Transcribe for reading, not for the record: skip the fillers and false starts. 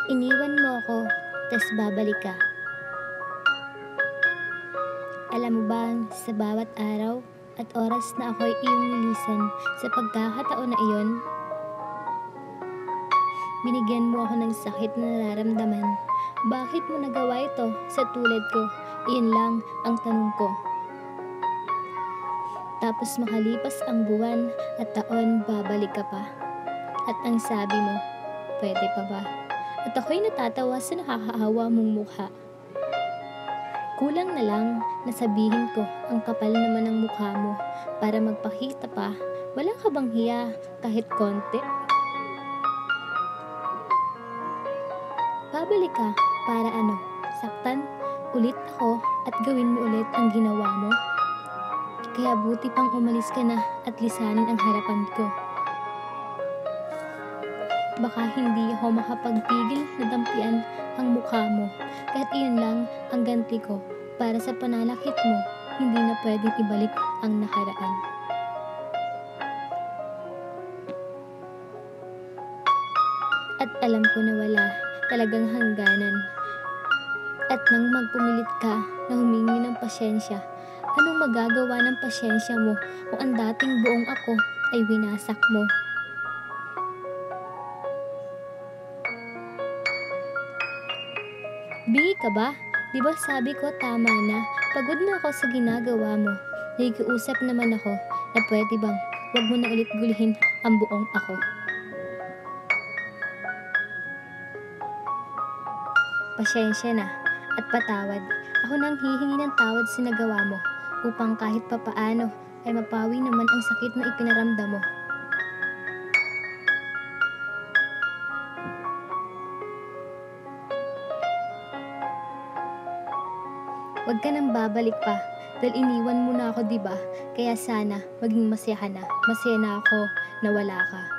Iniwan mo ako, tas babalik ka. Alam mo ba sa bawat araw at oras na ako'y iyong nilisan sa pagkakataon na iyon, binigyan mo ako ng sakit na nararamdaman. Bakit mo nagawa ito sa tulad ko? Iyon lang ang tanong ko. Tapos makalipas ang buwan at taon, babalik ka pa. At ang sabi mo, pwede pa ba? At ako'y natatawa sa nakakaawa mong mukha. Kulang na lang na sabihin ko ang kapal naman ng mukha mo para magpakita pa. Wala ka bang hiya kahit konti? Babalik ka para ano? Saktan ulit ako at gawin mo ulit ang ginawa mo? Kaya buti pang umalis ka na at lisanin ang harapan ko. Baka hindi ako makapagpigil na dampian ang mukha mo. Kahit iyon lang ang ganti ko para sa pananakit mo, hindi na pwedeng ibalik ang nakaraan. At alam ko na wala talagang hangganan. At nang magpumilit ka na humingi ng pasyensya, anong magagawa ng pasyensya mo kung ang dating buong ako ay winasak mo? Bingi ka ba? Di ba sabi ko tama na? Pagod na ako sa ginagawa mo. Nakikiusap naman ako na pwede bang wag mo na ulit gulihin ang buong ako. Pasyensya na at patawad. Ako nang hihingi ng tawad sa nagawa mo upang kahit papaano ay mapawi naman ang sakit na ipinaramdam mo. Huwag ka nang babalik pa dahil iniwan mo na ako, diba? Kaya sana maging masaya ka na. Masaya na ako na wala ka.